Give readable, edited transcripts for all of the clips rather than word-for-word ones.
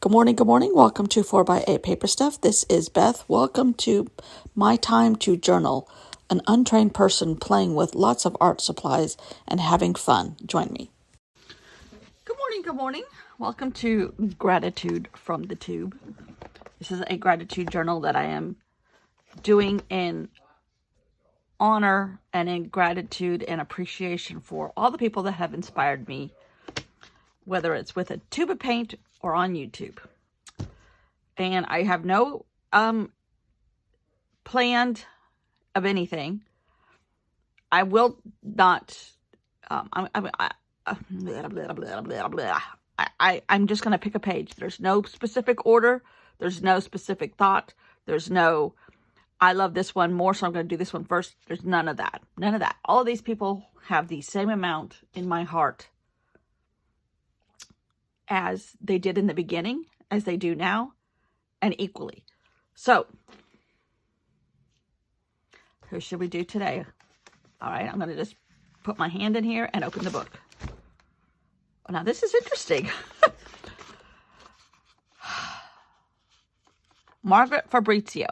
Good morning, good morning. Welcome to 4x8 Paper Stuff. This is Beth. Welcome to My Time to Journal, an untrained person playing with lots of art supplies and having fun. Join me. Good morning, good morning. Welcome to Gratitude from the Tube. This is a gratitude journal that I am doing in honor and in gratitude and appreciation for all the people that have inspired me, whether it's with a tube of paint or on YouTube. And I have no planned of anything. I will not. I'm just going to pick a page. There's no specific order. There's no specific thought. There's no, I love this one more, so I'm going to do this one first. There's none of that. None of that. All of these people have the same amount in my heart as they did in the beginning, as they do now, and equally. So, who should we do today? All right, I'm going to just put my hand in here and open the book. Now, this is interesting. Margaret Fabrizio.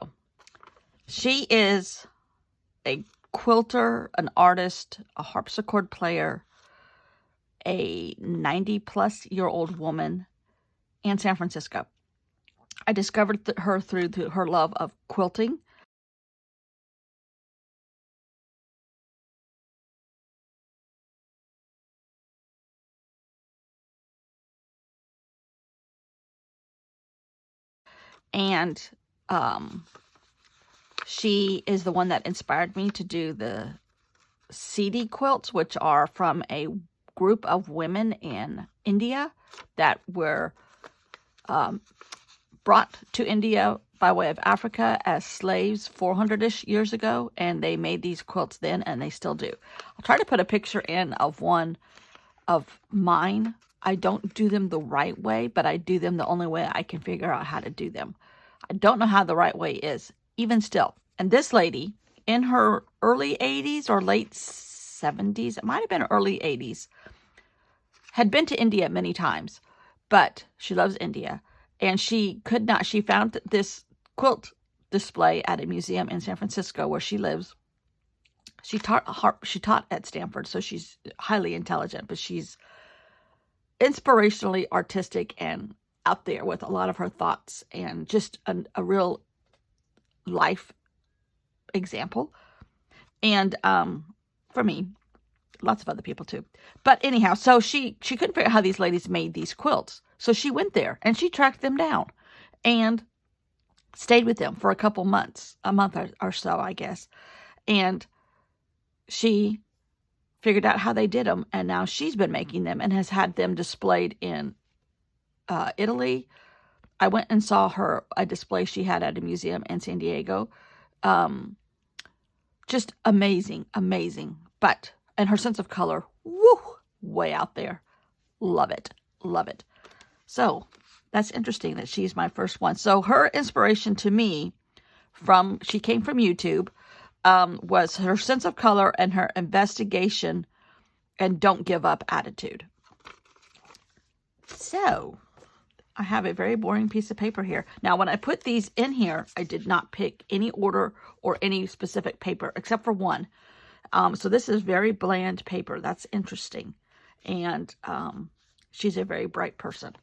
She is a quilter, an artist, a harpsichord player, a 90-plus-year-old woman in San Francisco. I discovered her through her love of quilting. And she is the one that inspired me to do the Siddhi quilts, which are from a group of women in India that were brought to India by way of Africa as slaves 400-ish years ago, and they made these quilts then, and they still do. I'll try to put a picture in of one of mine. I don't do them the right way, but I do them the only way I can figure out how to do them. I don't know how the right way is, even still. And this lady, in her early 80s or late 70s, it might have been early 80s, had been to India many times, but she loves India. And she found this quilt display at a museum in San Francisco where she lives. She taught at Stanford, so she's highly intelligent, but she's inspirationally artistic and out there with a lot of her thoughts and just a real life example. And for me, lots of other people too. But anyhow, so she couldn't figure out how these ladies made these quilts. So she went there and she tracked them down and stayed with them for a month or so, I guess. And she figured out how they did them, and now she's been making them and has had them displayed in Italy. I went and saw a display she had at a museum in San Diego. Just amazing. And her sense of color, way out there. Love it. So that's interesting that she's my first one. So her inspiration to me she came from YouTube, was her sense of color and her investigation and don't give up attitude. So I have a very boring piece of paper here. Now, when I put these in here, I did not pick any order or any specific paper except for one. So this is very bland paper. That's interesting. And she's a very bright person.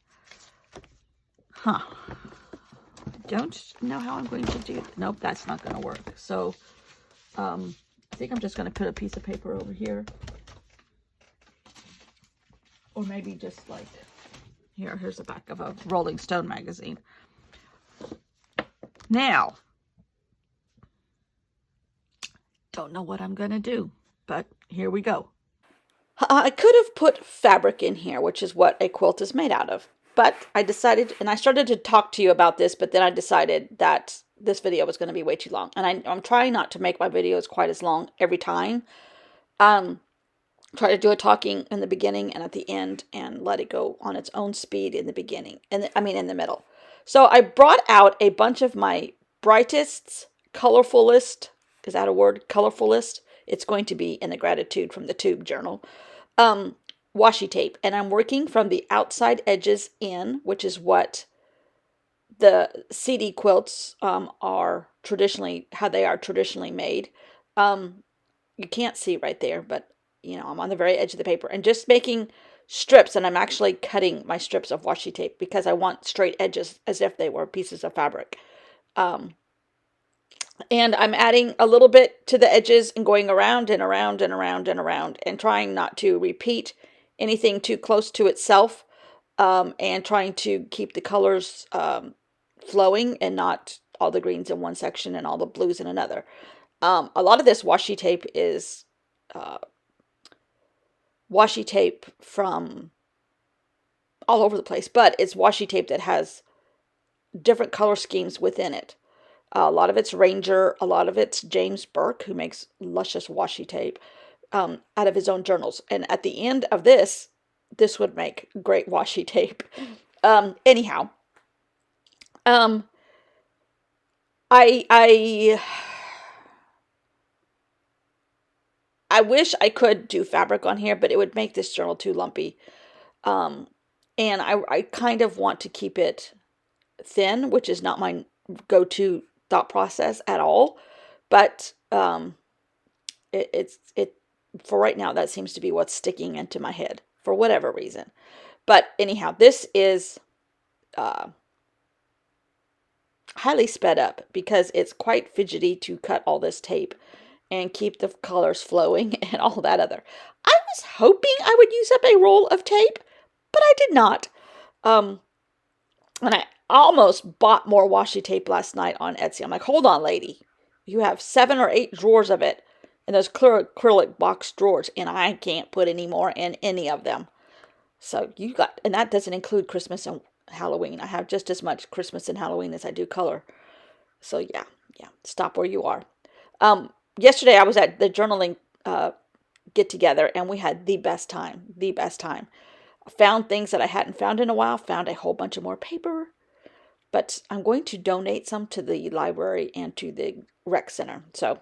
Don't know how I'm going to do. Nope, that's not going to work. So I think I'm just going to put a piece of paper over here. Or maybe just like, here's the back of a Rolling Stone magazine. Now, don't know what I'm going to do, but here we go. I could have put fabric in here, which is what a quilt is made out of. But I decided, and I started to talk to you about this, but then I decided that this video was going to be way too long. And I'm trying not to make my videos quite as long every time. Try to do a talking in the beginning and at the end and let it go on its own speed in the beginning. In the middle. So I brought out a bunch of my brightest, colorfulest, is that a word? Colorfulest? It's going to be in the Gratitude from the Tube journal. Washi tape. And I'm working from the outside edges in, which is what the CD quilts are traditionally how they are traditionally made. You can't see right there, but I'm on the very edge of the paper and just making strips, and I'm actually cutting my strips of washi tape because I want straight edges as if they were pieces of fabric. And I'm adding a little bit to the edges and going around and around and around and around and trying not to repeat anything too close to itself, and trying to keep the colors flowing and not all the greens in one section and all the blues in another. A lot of this washi tape is washi tape from all over the place, but it's washi tape that has different color schemes within it. A lot of it's Ranger, a lot of it's James Burke, who makes luscious washi tape out of his own journals. And at the end of this would make great washi tape. Anyhow, I wish I could do fabric on here, but it would make this journal too lumpy. And I kind of want to keep it thin, which is not my go-to thought process at all. But it for right now, that seems to be what's sticking into my head for whatever reason. But anyhow, this is highly sped up because it's quite fidgety to cut all this tape and keep the colors flowing and all that other. I was hoping I would use up a roll of tape, but I did not. And I almost bought more washi tape last night on Etsy. I'm like, hold on, lady. You have 7 or 8 drawers of it in those clear acrylic box drawers, and I can't put any more in any of them. So and that doesn't include Christmas and Halloween. I have just as much Christmas and Halloween as I do color. So yeah, stop where you are. Yesterday I was at the journaling get together, and we had the best time. I found things that I hadn't found in a while, found a whole bunch of more paper, but I'm going to donate some to the library and to the rec center. So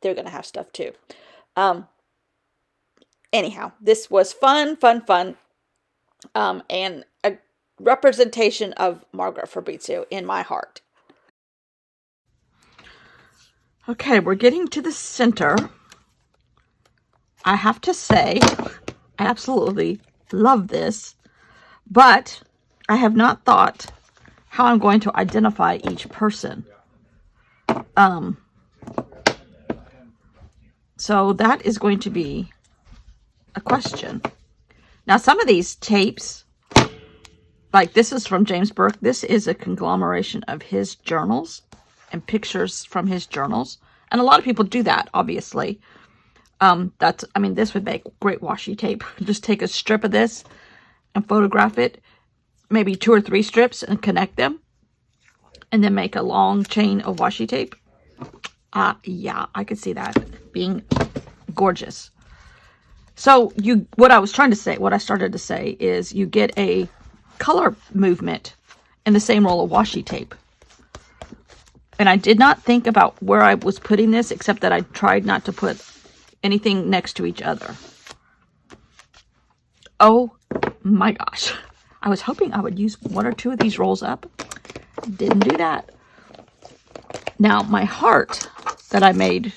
they're going to have stuff too. Anyhow, this was fun. And a representation of Margaret Fabrizio in my heart. Okay, we're getting to the center. I have to say, I absolutely love this, but I have not thought how I'm going to identify each person. So that is going to be a question. Now, some of these tapes, like this is from James Burke. This is a conglomeration of his journals and pictures from his journals. And a lot of people do that, obviously. This would make great washi tape. Just take a strip of this and photograph it, maybe 2 or 3 strips, and connect them, and then make a long chain of washi tape. Yeah, I could see that being gorgeous. So what I started to say is you get a color movement in the same roll of washi tape. And I did not think about where I was putting this, except that I tried not to put anything next to each other. Oh my gosh. I was hoping I would use 1 or 2 of these rolls up. Didn't do that. Now, my heart that I made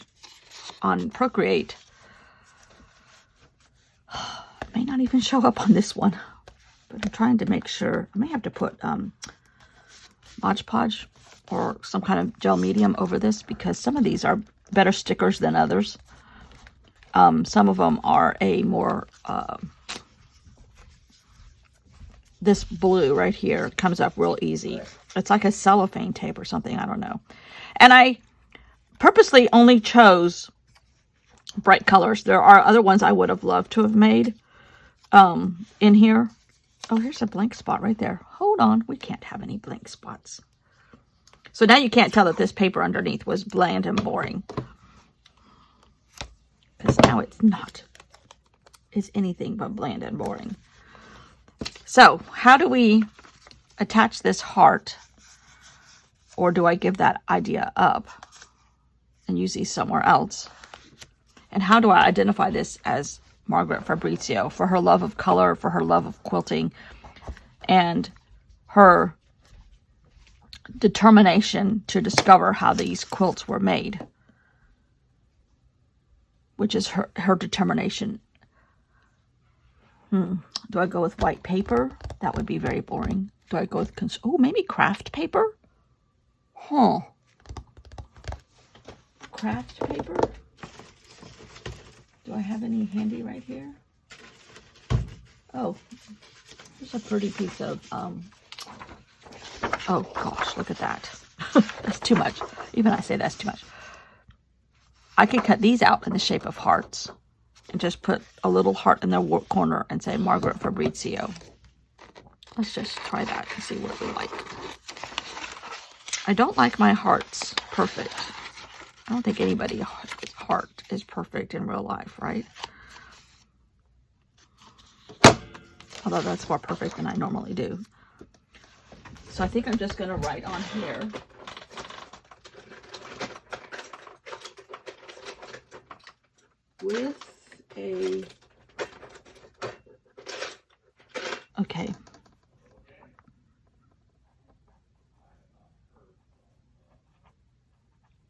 on Procreate may not even show up on this one, but I'm trying to make sure. I may have to put Mod Podge or some kind of gel medium over this, because some of these are better stickers than others. Some of them are a more this blue right here comes up real easy. It's like a cellophane tape or something, I don't know. And I purposely only chose bright colors. There are other ones I would have loved to have made in here. Oh, here's a blank spot right there. Hold on, we can't have any blank spots. So now you can't tell that this paper underneath was bland and boring, because now it's not. It's anything but bland and boring. So how do we attach this heart? Or do I give that idea up and use these somewhere else? And how do I identify this as Margaret Fabrizio for her love of color, for her love of quilting, and her determination to discover how these quilts were made, which is her determination. Do I go with white paper? That would be very boring. Do I go with, maybe craft paper? Huh. Craft paper? Do I have any handy right here? Oh, there's a pretty piece of, oh gosh, look at that. That's too much. Even I say that's too much. I could cut these out in the shape of hearts and just put a little heart in the corner and say Margaret Fabrizio. Let's just try that and see what we like. I don't like my hearts perfect. I don't think anybody's heart is perfect in real life, right? Although that's more perfect than I normally do. So I think I'm just going to write on here. With a, okay.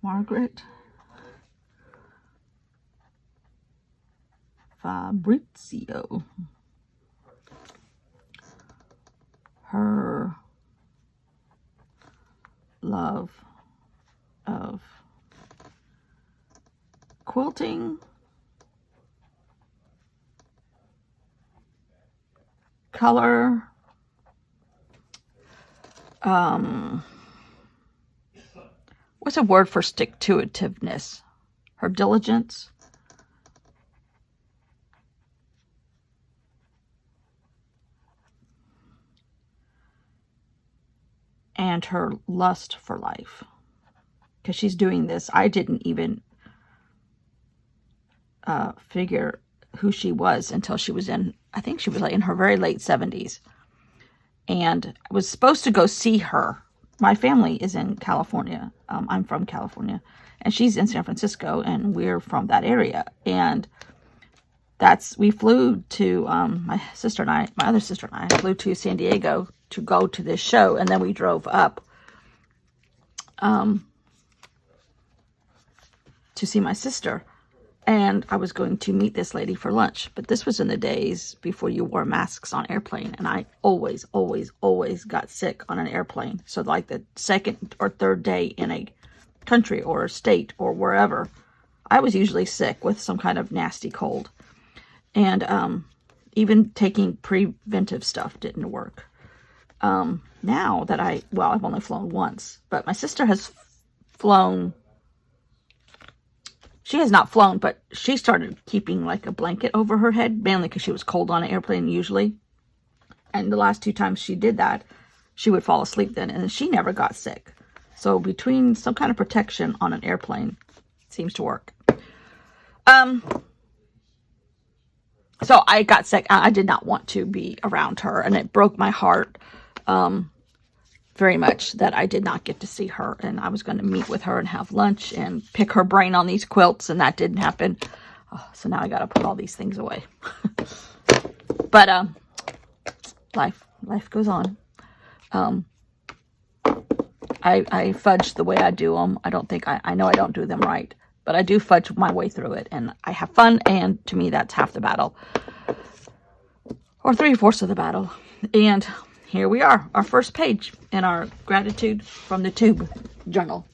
Margaret Fabrizio. Her love of quilting, color, what's a word for stick-to-itiveness? Her diligence. And her lust for life. Because she's doing this. I didn't even figure who she was until she was in, I think she was like in her very late 70s. And I was supposed to go see her. My family is in California. I'm from California. And she's in San Francisco, and we're from that area. And we flew to, my sister and I, my other sister and I, flew to San Diego to go to this show, and then we drove up to see my sister. And I was going to meet this lady for lunch, but this was in the days before you wore masks on airplane, and I always got sick on an airplane. So like the second or third day in a country or a state or wherever, I was usually sick with some kind of nasty cold. And even taking preventive stuff didn't work. Now that I've only flown once, but my sister has flown. She has not flown, but she started keeping like a blanket over her head, mainly because she was cold on an airplane usually. And the last 2 times she did that, she would fall asleep then, and she never got sick. So between some kind of protection on an airplane, it seems to work. So I got sick. I did not want to be around her, and it broke my heart very much that I did not get to see her. And I was going to meet with her and have lunch and pick her brain on these quilts, and that didn't happen. So now I got to put all these things away. But life goes on. I fudge the way I do them. I don't think I know I don't do them right, but I do fudge my way through it, and I have fun, and to me that's half the battle, or 3/4 of the battle. And here we are, our first page in our Gratitude from the Tube journal.